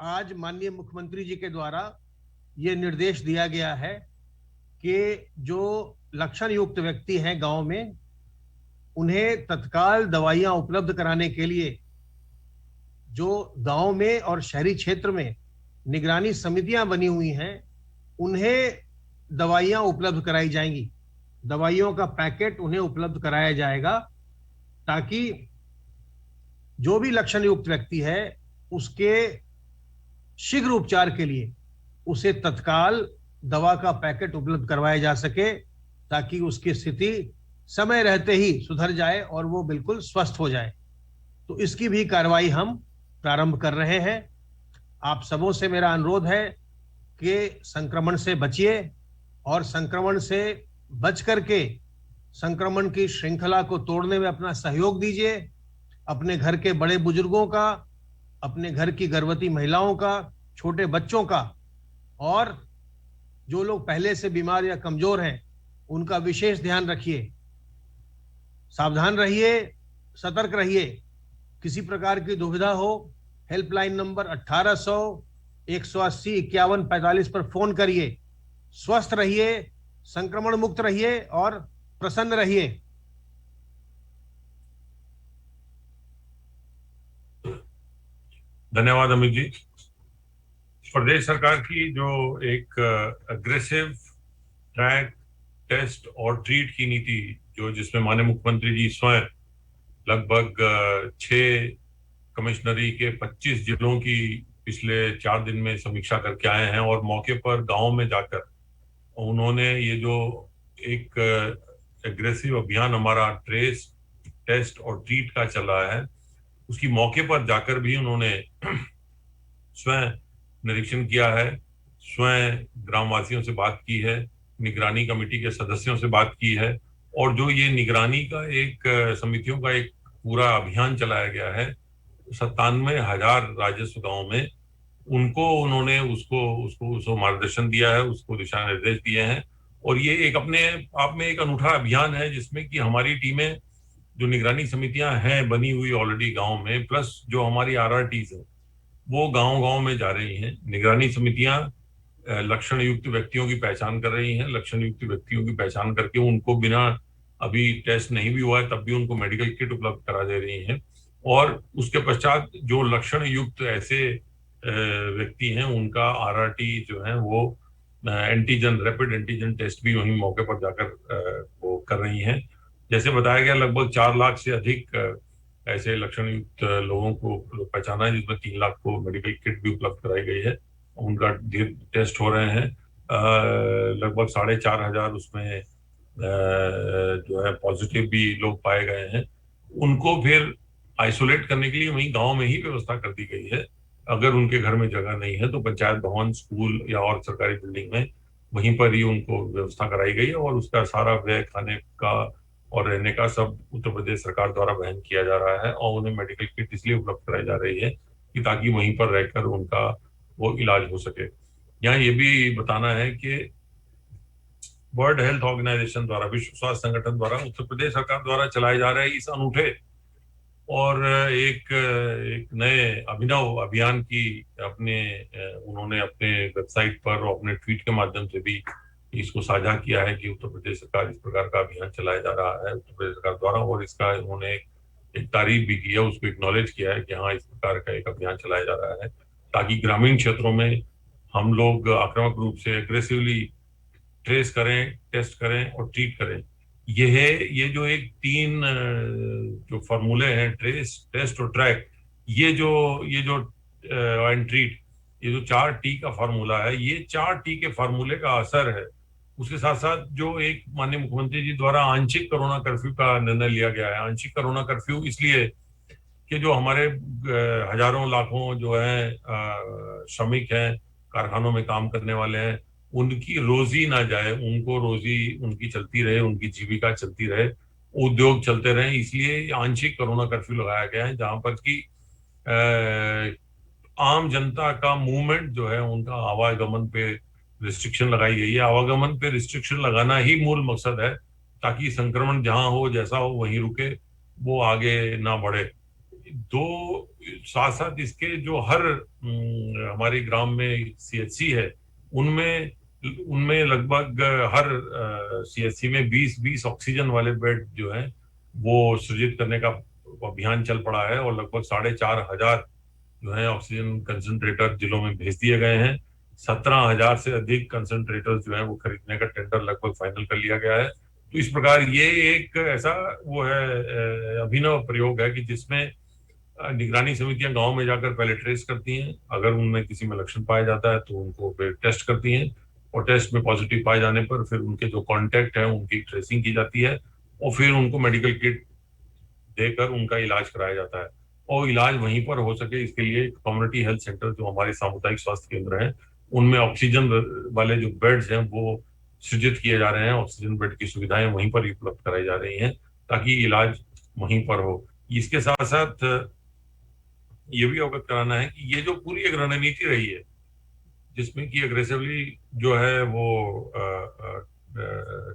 आज माननीय मुख्यमंत्री जी के द्वारा ये निर्देश दिया गया है कि जो लक्षण युक्त व्यक्ति हैं गांव में, उन्हें तत्काल दवाइयां उपलब्ध कराने के लिए जो गांव में और शहरी क्षेत्र में निगरानी समितियां बनी हुई हैं, उन्हें दवाइयां उपलब्ध कराई जाएंगी। दवाइयों का पैकेट उन्हें उपलब्ध कराया जाएगा ताकि जो भी लक्षण युक्त व्यक्ति है उसके शीघ्र उपचार के लिए उसे तत्काल दवा का पैकेट उपलब्ध करवाया जा सके, ताकि उसकी स्थिति समय रहते ही सुधर जाए और वो बिल्कुल स्वस्थ हो जाए। तो इसकी भी कार्रवाई हम प्रारंभ कर रहे हैं। आप सबों से मेरा अनुरोध है कि संक्रमण से बचिए और संक्रमण से बच करके संक्रमण की श्रृंखला को तोड़ने में अपना सहयोग दीजिए। अपने घर के बड़े बुजुर्गों का, अपने घर की गर्भवती महिलाओं का, छोटे बच्चों का, और जो लोग पहले से बीमार या कमजोर हैं उनका विशेष ध्यान रखिए। सावधान रहिए, सतर्क रहिए। किसी प्रकार की दुविधा हो, हेल्पलाइन नंबर 1800 180 51 45 पर फोन करिए। स्वस्थ रहिए, संक्रमण मुक्त रहिए और प्रसन्न रहिए। धन्यवाद अमित जी। प्रदेश सरकार की जो एक अग्रेसिव ट्रैक, टेस्ट और ट्रीट की नीति, जो जिसमें माननीय मुख्यमंत्री जी स्वयं लगभग 6 कमिश्नरी के 25 जिलों की पिछले 4 दिन में समीक्षा करके आए हैं और मौके पर गांव में जाकर उन्होंने ये जो एक एग्रेसिव अभियान हमारा ट्रेस, टेस्ट और ट्रीट का चल रहा है, उसकी मौके पर जाकर भी उन्होंने स्वयं निरीक्षण किया है, स्वयं ग्रामवासियों से बात की है, निगरानी कमेटी के सदस्यों से बात की है, और जो ये निगरानी का एक समितियों का एक पूरा अभियान चलाया गया है 97,000 राजस्व गांव में, उनको उन्होंने उसको मार्गदर्शन दिया है, उसको दिशा निर्देश दिए हैं। और ये एक अपने आप में एक अनूठा अभियान है जिसमें कि हमारी टीमें, जो निगरानी समितियां हैं बनी हुई ऑलरेडी गांव में, प्लस जो हमारी आरआरटीज है, वो गांव गांव में जा रही हैं। निगरानी समितियां लक्षण युक्त व्यक्तियों की पहचान कर रही हैं। लक्षण युक्त व्यक्तियों की पहचान करके उनको बिना अभी टेस्ट नहीं भी हुआ है तब भी उनको मेडिकल किट उपलब्ध करा दे रही हैं। और उसके पश्चात जो लक्षण युक्त ऐसे व्यक्ति हैं उनका आरआरटी जो है वो एंटीजन, रैपिड एंटीजन टेस्ट भी वहीं मौके पर जाकर वो कर रही हैं। जैसे बताया गया, लगभग 4 लाख से अधिक ऐसे लक्षण युक्त लोगों को पहचाना है, जिसमें 3 लाख को मेडिकल किट भी उपलब्ध कराई गई है। उनका टेस्ट हो रहे हैं। लगभग 4,500 उसमें जो है पॉजिटिव भी लोग पाए गए हैं। उनको फिर आइसोलेट करने के लिए वहीं गांव में ही व्यवस्था कर दी गई है। अगर उनके घर में जगह नहीं है तो पंचायत भवन, स्कूल या और सरकारी बिल्डिंग में वहीं पर ही उनको व्यवस्था कराई गई है, और उसका सारा व्यय खाने का और रहने का सब उत्तर प्रदेश सरकार द्वारा वहन किया जा रहा है। और उन्हें मेडिकल किट इसलिए उपलब्ध कराई जा रही है कि ताकि वहीं पर रहकर उनका वो इलाज हो सके। यहाँ ये भी बताना है कि वर्ल्ड हेल्थ ऑर्गेनाइजेशन द्वारा, विश्व स्वास्थ्य संगठन द्वारा उत्तर प्रदेश सरकार द्वारा चलाए जा रहे इस अनूठे और एक नए अभिनव अभियान की उन्होंने अपने वेबसाइट पर और अपने ट्वीट के माध्यम से भी इसको साझा किया है कि उत्तर प्रदेश सरकार इस प्रकार का अभियान चलाया जा रहा है उत्तर प्रदेश सरकार द्वारा। और इसका उन्होंने एक तारीफ भी की है, उसको एक्नॉलेज किया है कि हाँ, इस प्रकार का एक अभियान चलाया जा रहा है ताकि ग्रामीण क्षेत्रों में हम लोग आक्रामक रूप से एग्रेसिवली ट्रेस करें, टेस्ट करें और ट्रीट करें। ये जो एक 3 जो फॉर्मूले हैं, ट्रेस, टेस्ट और ट्रैक, ये जो एंड ट्रीट, ये जो 4 टी का फॉर्मूला है, ये 4 टी के फॉर्मूले का असर है। उसके साथ साथ जो एक माननीय मुख्यमंत्री जी द्वारा आंशिक कोरोना कर्फ्यू का निर्णय लिया गया है। आंशिक कोरोना कर्फ्यू इसलिए कि जो हमारे हजारों लाखों जो है श्रमिक हैं, कारखानों में काम करने वाले हैं, उनकी रोजी ना जाए, उनको रोजी उनकी चलती रहे, उनकी जीविका चलती रहे, उद्योग चलते रहे, इसलिए आंशिक कोरोना कर्फ्यू लगाया गया है, जहां पर कि आम जनता का मूवमेंट जो है, उनका आवागमन पे रिस्ट्रिक्शन लगाई गई है। आवागमन पे रिस्ट्रिक्शन लगाना ही मूल मकसद है ताकि संक्रमण जहां हो, जैसा हो वहीं रुके, वो आगे ना बढ़े। दो साथ साथ इसके जो हर हमारे ग्राम में सीएचसी है, उनमें उनमें लगभग हर सीएचसी में 20-20 ऑक्सीजन वाले बेड जो हैं वो सृजित करने का अभियान चल पड़ा है, और लगभग 4,500 जो है ऑक्सीजन कंसंट्रेटर जिलों में भेज दिए गए हैं। 17,000 से अधिक कंसंट्रेटर्स जो है वो खरीदने का टेंडर लगभग फाइनल कर लिया गया है। तो इस प्रकार ये एक ऐसा वो है अभिनव प्रयोग है कि जिसमें निगरानी समितियां गांव में जाकर पहले ट्रेस करती हैं, अगर उनमें किसी में लक्षण पाया जाता है तो उनको फिर टेस्ट करती हैं, और टेस्ट में पॉजिटिव पाए जाने पर फिर उनके जो कॉन्टेक्ट है उनकी ट्रेसिंग की जाती है, और फिर उनको मेडिकल किट देकर उनका इलाज कराया जाता है। और इलाज वहीं पर हो सके इसके लिए कम्युनिटी हेल्थ सेंटर जो हमारे सामुदायिक स्वास्थ्य केंद्र हैं उनमें ऑक्सीजन वाले जो बेड्स हैं वो सृजित किए जा रहे हैं, ऑक्सीजन बेड की सुविधाएं वहीं पर उपलब्ध कराई जा रही हैं ताकि इलाज वहीं पर हो। इसके साथ साथ ये भी अवगत कराना है कि ये जो पूरी एक रणनीति रही है जिसमें कि अग्रेसिवली जो है वो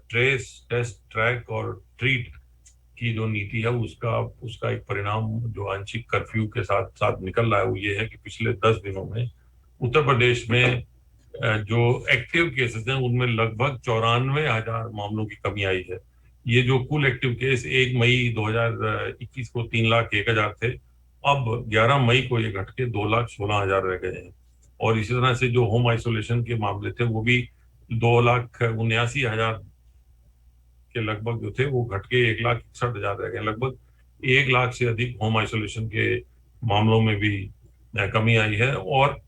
ट्रेस, टेस्ट, ट्रैक और ट्रीट की जो नीति है उसका एक परिणाम जो आंशिक कर्फ्यू के साथ साथ निकल रहा है वो ये है कि पिछले 10 दिनों में उत्तर प्रदेश में जो एक्टिव केसेस हैं उनमें लगभग 94,000 मामलों की कमी आई है। ये जो कुल एक्टिव केस 1 मई 2021 को 3,01,000 थे, अब 11 मई को ये घट के 2,16,000 रह गए हैं। और इसी तरह से जो होम आइसोलेशन के मामले थे वो भी 2,79,000 के लगभग जो थे वो घट के 1,61,000 रह गए। लगभग 1 लाख से अधिक होम आइसोलेशन के मामलों में भी कमी आई है। और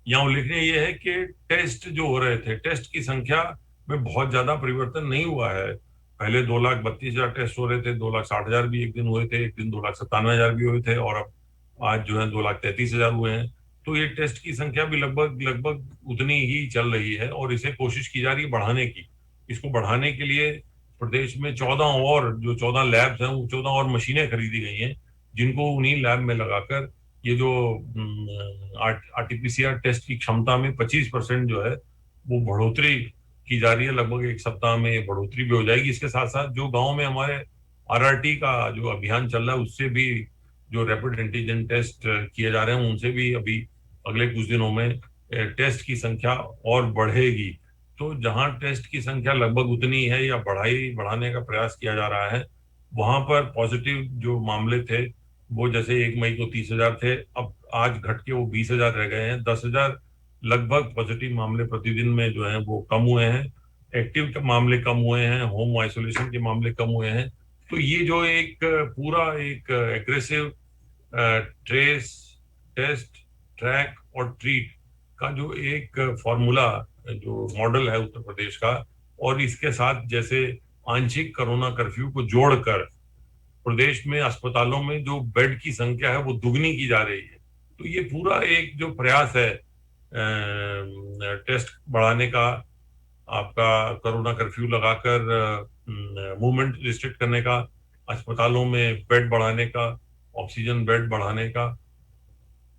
यहाँ उल्लेखनीय ये है कि टेस्ट जो हो रहे थे, टेस्ट की संख्या में बहुत ज्यादा परिवर्तन नहीं हुआ है। पहले 2,32,000 टेस्ट हो रहे थे, 2,60,000 भी एक दिन हुए थे, एक दिन 2,97,000 भी हुए थे, और अब आज जो है 2,33,000 हुए हैं। तो ये टेस्ट की संख्या भी लगभग उतनी ही चल रही है, और इसे कोशिश की जा रही है बढ़ाने की। इसको बढ़ाने के लिए प्रदेश में 14 लैब्स हैं, वो 14 और मशीनें खरीदी गई हैं जिनको उन्हीं लैब में लगाकर ये जो आरटीपीसीआर टेस्ट की क्षमता में 25% जो है वो बढ़ोतरी की जा रही है। लगभग एक सप्ताह में बढ़ोतरी भी हो जाएगी। इसके साथ साथ जो गांव में हमारे आरआरटी का जो अभियान चल रहा है उससे भी जो रैपिड एंटीजन टेस्ट किए जा रहे हैं उनसे भी अभी अगले कुछ दिनों में टेस्ट की संख्या और बढ़ेगी। तो जहां टेस्ट की संख्या लगभग उतनी है या बढ़ाने का प्रयास किया जा रहा है, वहां पर पॉजिटिव जो मामले थे वो जैसे 1 मई को 30,000 थे, अब आज घट के वो 20,000 रह गए हैं। 10,000 लगभग पॉजिटिव मामले प्रतिदिन में जो है वो कम हुए हैं, एक्टिव के मामले कम हुए हैं, होम आइसोलेशन के मामले कम हुए हैं। तो ये जो एक पूरा एक एग्रेसिव ट्रेस, टेस्ट, ट्रैक और ट्रीट का जो एक फॉर्मूला जो मॉडल है उत्तर प्रदेश का, और इसके साथ जैसे आंशिक कोरोना कर्फ्यू को जोड़कर प्रदेश में अस्पतालों में जो बेड की संख्या है वो दुगनी की जा रही है। तो ये पूरा एक जो प्रयास है टेस्ट बढ़ाने का, आपका कोरोना कर्फ्यू लगाकर मूवमेंट रिस्ट्रिक्ट करने का, अस्पतालों में बेड बढ़ाने का, ऑक्सीजन बेड बढ़ाने का,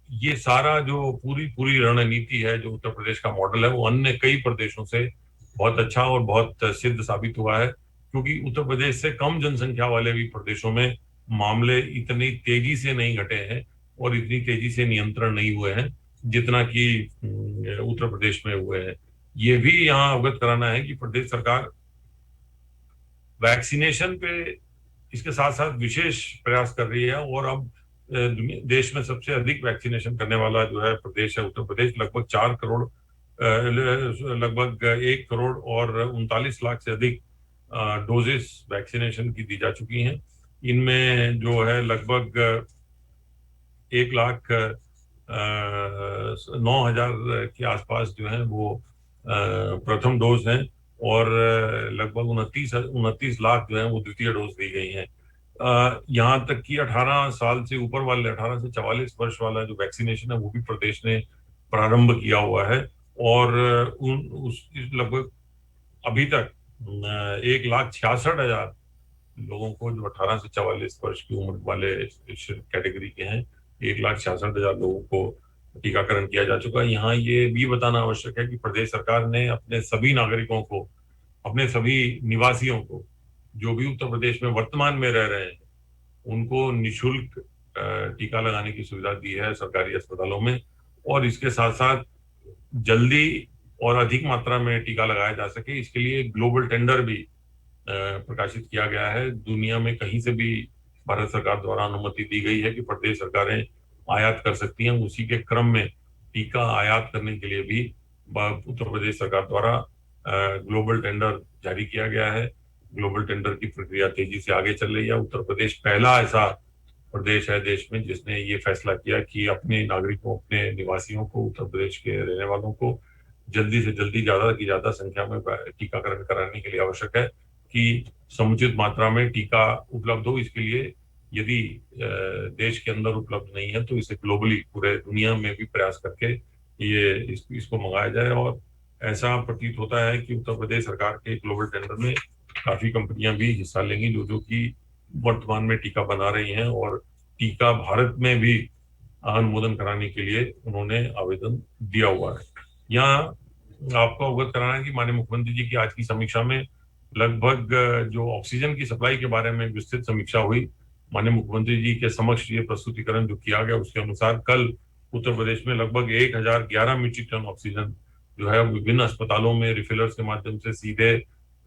ये सारा जो पूरी रणनीति है जो उत्तर प्रदेश का मॉडल है वो अन्य कई प्रदेशों से बहुत अच्छा और बहुत सिद्ध साबित हुआ है, क्योंकि उत्तर प्रदेश से कम जनसंख्या वाले भी प्रदेशों में मामले इतनी तेजी से नहीं घटे हैं और इतनी तेजी से नियंत्रण नहीं हुए हैं जितना कि उत्तर प्रदेश में हुए हैं। ये भी यहाँ अवगत कराना है कि प्रदेश सरकार वैक्सीनेशन पे इसके साथ साथ विशेष प्रयास कर रही है, और अब देश में सबसे अधिक वैक्सीनेशन करने वाला जो है प्रदेश है उत्तर प्रदेश। लगभग 4 करोड़ लगभग 1 करोड़ और 39 लाख से अधिक डोजेस वैक्सीनेशन की दी जा चुकी हैं। इनमें जो है लगभग 1,09,000 के आसपास जो है वो प्रथम डोज हैं, और लगभग 29 लाख जो है वो द्वितीय डोज दी गई हैं। यहाँ तक कि 18 साल से ऊपर वाले, 18 से 44 वर्ष वाला जो वैक्सीनेशन है वो भी प्रदेश ने प्रारंभ किया हुआ है, और लगभग अभी तक 1,66,000 लोगों को जो 18 से 44 वर्ष की उम्र वाले कैटेगरी के हैं, 1,66,000 लोगों को टीकाकरण किया जा चुका है। यहाँ ये भी बताना आवश्यक है कि प्रदेश सरकार ने अपने सभी नागरिकों को, अपने सभी निवासियों को, जो भी उत्तर प्रदेश में वर्तमान में रह रहे हैं, उनको निशुल्क टीका लगाने की सुविधा दी है सरकारी अस्पतालों में। और इसके साथ साथ जल्दी और अधिक मात्रा में टीका लगाया जा सके, इसके लिए ग्लोबल टेंडर भी प्रकाशित किया गया है। दुनिया में कहीं से भी भारत सरकार द्वारा अनुमति दी गई है कि प्रदेश सरकारें आयात कर सकती हैं। उसी के क्रम में टीका आयात करने के लिए भी उत्तर प्रदेश सरकार द्वारा ग्लोबल टेंडर जारी किया गया है। ग्लोबल टेंडर की प्रक्रिया तेजी से आगे चल रही है। उत्तर प्रदेश पहला ऐसा प्रदेश है देश में जिसने ये फैसला किया कि अपने नागरिकों, अपने निवासियों को, उत्तर प्रदेश के रहने वालों को जल्दी से जल्दी, ज्यादा की ज्यादा संख्या में टीकाकरण कराने के लिए आवश्यक है कि समुचित मात्रा में टीका उपलब्ध हो। इसके लिए यदि देश के अंदर उपलब्ध नहीं है तो इसे ग्लोबली, पूरे दुनिया में भी प्रयास करके इसको मंगाया जाए। और ऐसा प्रतीत होता है कि उत्तर प्रदेश सरकार के ग्लोबल टेंडर में काफी कंपनियां भी हिस्सा लेंगी जो कि वर्तमान में टीका बना रही हैं, और टीका भारत में भी अनुमोदन कराने के लिए उन्होंने आवेदन दिया हुआ है। यहाँ आपको अवगत कराना है कि माननीय मुख्यमंत्री जी की आज की समीक्षा में लगभग जो ऑक्सीजन की सप्लाई के बारे में विस्तृत समीक्षा हुई। माननीय मुख्यमंत्री जी के समक्ष ये प्रस्तुतिकरण जो किया गया उसके अनुसार कल उत्तर प्रदेश में लगभग 1011 मीट्रिक टन ऑक्सीजन जो है विभिन्न अस्पतालों में रिफिलर्स के माध्यम से सीधे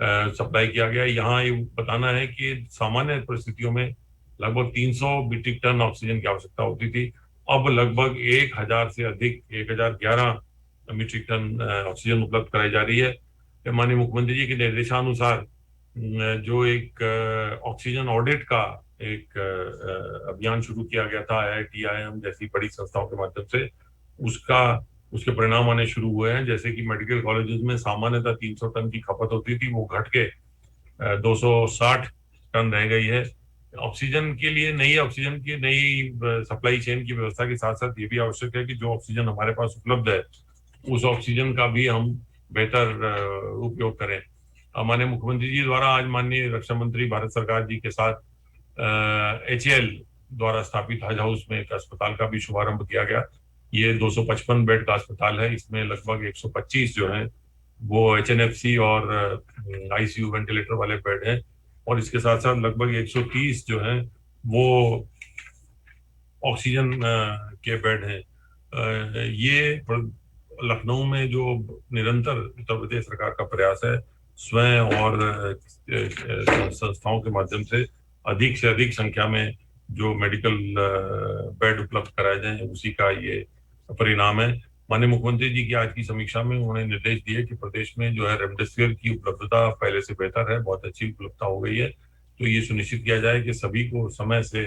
सप्लाई किया गया। यहाँ ये बताना है कि सामान्य परिस्थितियों में लगभग 300 मीट्रिक टन ऑक्सीजन की आवश्यकता होती थी, अब लगभग 1000 से अधिक 1011 मीट्रिक टन ऑक्सीजन उपलब्ध कराई जा रही है। माननीय मुख्यमंत्री जी के निर्देशानुसार जो एक ऑक्सीजन ऑडिट का एक अभियान शुरू किया गया था IIT, IIM जैसी बड़ी संस्थाओं के माध्यम से, उसके परिणाम आने शुरू हुए हैं। जैसे कि मेडिकल कॉलेजेस में सामान्यतः 300 टन की खपत होती थी, वो घट के 260 टन रह गई है। ऑक्सीजन के लिए नई सप्लाई चेन की व्यवस्था के साथ साथ ये भी आवश्यक है कि जो ऑक्सीजन हमारे पास उपलब्ध है उस ऑक्सीजन का भी हम बेहतर उपयोग करें। माननीय मुख्यमंत्री जी द्वारा आज माननीय रक्षा मंत्री भारत सरकार जी के साथ HAL द्वारा स्थापित हज हाउस में एक अस्पताल का भी शुभारंभ किया गया। ये 255 बेड का अस्पताल है। इसमें लगभग 125 जो है वो HNFC और ICU वेंटिलेटर वाले बेड हैं, और इसके साथ साथ लगभग 130 जो है वो ऑक्सीजन के बेड हैं। ये लखनऊ में जो निरंतर उत्तर प्रदेश सरकार का प्रयास है स्वयं और संस्थाओं के माध्यम से अधिक संख्या में जो मेडिकल बेड उपलब्ध कराए जाएं, उसी का ये परिणाम है। माननीय मुख्यमंत्री जी की आज की समीक्षा में उन्होंने निर्देश दिए कि प्रदेश में जो है रेमडेसिविर की उपलब्धता पहले से बेहतर है, बहुत अच्छी उपलब्धता हो गई है। तो ये सुनिश्चित किया जाए कि सभी को समय से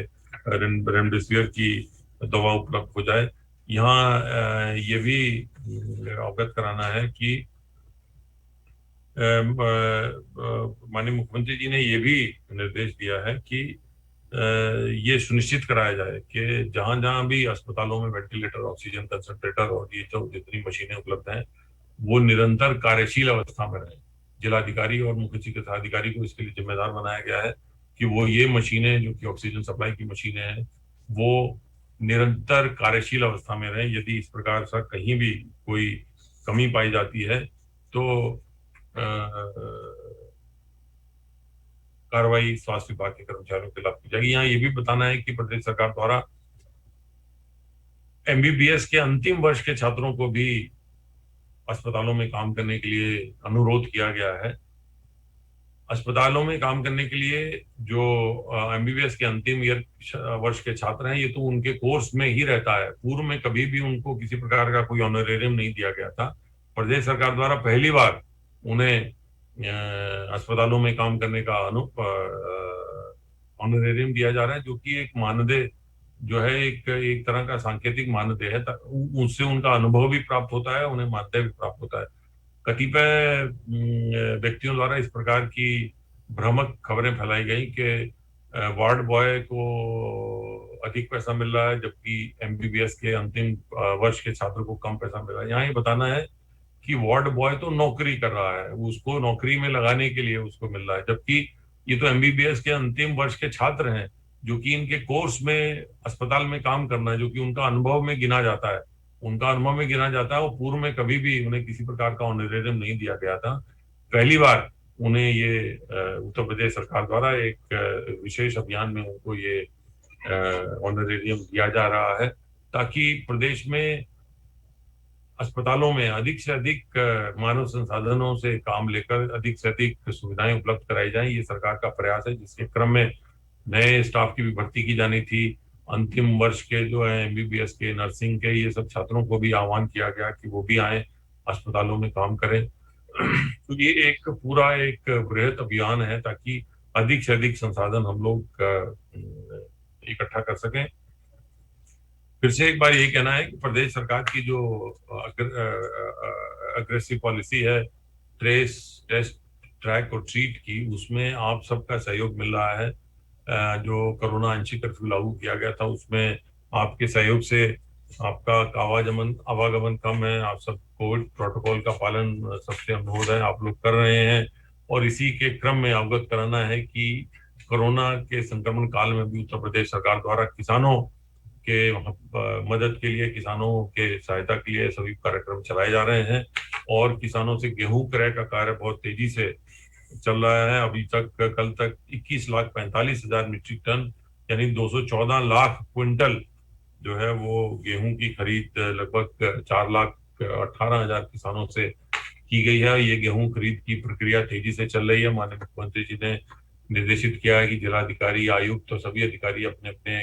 रेमडेसिविर की दवा उपलब्ध हो जाए। यहाँ ये भी अवगत कराना है कि माननीय मुख्यमंत्री जी ने ये भी निर्देश दिया है कि ये सुनिश्चित कराया जाए कि जहां जहां भी अस्पतालों में वेंटिलेटर, ऑक्सीजन कंसंट्रेटर और ये जो जितनी मशीनें उपलब्ध हैं वो निरंतर कार्यशील अवस्था में रहे। जिलाधिकारी और मुख्य चिकित्सा अधिकारी को इसके लिए जिम्मेदार बनाया गया है कि वो ये मशीनें जो कि ऑक्सीजन सप्लाई की मशीनें हैं वो निरंतर कार्यशील अवस्था में रहे। यदि इस प्रकार से कहीं भी कोई कमी पाई जाती है तो कार्रवाई स्वास्थ्य विभाग के कर्मचारियों के खिलाफ की जाएगी। यहाँ ये भी बताना है कि प्रदेश सरकार द्वारा MBBS के अंतिम वर्ष के छात्रों को भी अस्पतालों में काम करने के लिए अनुरोध किया गया है। अस्पतालों में काम करने के लिए जो MBBS के अंतिम वर्ष के छात्र हैं, ये तो उनके कोर्स में ही रहता है। पूर्व में कभी भी उनको किसी प्रकार का कोई ऑनरेरियम नहीं दिया गया था। प्रदेश सरकार द्वारा पहली बार उन्हें अस्पतालों में काम करने का ऑनरेरियम दिया जा रहा है, जो कि एक मानदेय जो है एक तरह का सांकेतिक मानदेय है। उससे उनका अनुभव भी प्राप्त होता है, उन्हें मानदेय भी प्राप्त होता है। कतिपय व्यक्तियों द्वारा इस प्रकार की भ्रामक खबरें फैलाई गई कि वार्ड बॉय को अधिक पैसा मिल रहा है जबकि MBBS के अंतिम वर्ष के छात्र को कम पैसा मिल रहा है। यहाँ ये बताना है कि वार्ड बॉय तो नौकरी कर रहा है, उसको नौकरी में लगाने के लिए उसको मिल रहा है, जबकि ये तो MBBS के अंतिम वर्ष के छात्र हैं जो कि इनके कोर्स में अस्पताल में काम करना है, जो कि उनका अनुभव में गिना जाता है। और पूर्व में कभी भी उन्हें किसी प्रकार का ऑनरेरियम नहीं दिया गया था। पहली बार उन्हें ये उत्तर प्रदेश सरकार द्वारा एक विशेष अभियान में उनको ये ऑनरेरियम दिया जा रहा है, ताकि प्रदेश में अस्पतालों में अधिक से अधिक मानव संसाधनों से काम लेकर अधिक से अधिक सुविधाएं उपलब्ध कराई जाएं। ये सरकार का प्रयास है, जिसके क्रम में नए स्टाफ की भी भर्ती की जानी थी। अंतिम वर्ष के जो है एमबीबीएस के, नर्सिंग के, ये सब छात्रों को भी आह्वान किया गया कि वो भी आए, अस्पतालों में काम करें। तो ये एक पूरा एक बृहद अभियान है, ताकि अधिक से अधिक संसाधन हम लोग इकट्ठा कर सकें। फिर से एक बार यही कहना है कि प्रदेश सरकार की जो अग्रेसिव पॉलिसी है, ट्रेस, टेस्ट, ट्रैक और ट्रीट की, उसमें आप सबका सहयोग मिल रहा है। जो कोरोना आंशिक कर्फ्यू लागू किया गया था, उसमें आपके सहयोग से आपका आवागमन कम है। आप सब कोविड प्रोटोकॉल का पालन सबसे अनुरोध है, आप लोग कर रहे हैं। और इसी के क्रम में अवगत कराना है कि कोरोना के संक्रमण काल में भी उत्तर प्रदेश सरकार द्वारा किसानों के मदद के लिए, किसानों के सहायता के लिए सभी कार्यक्रम चलाए जा रहे हैं। और किसानों से गेहूं क्रय का कार्य बहुत तेजी से चल रहा है। अभी तक, कल तक 21,45,000 मीट्रिक टन यानी 214 लाख क्विंटल जो है वो गेहूं की खरीद लगभग 4,18,000 किसानों से की गई है। ये गेहूं खरीद की प्रक्रिया तेजी से चल रही है। माननीय मुख्यमंत्री जी ने निर्देशित किया है कि जिलाधिकारी, आयुक्त और सभी अधिकारी अपने अपने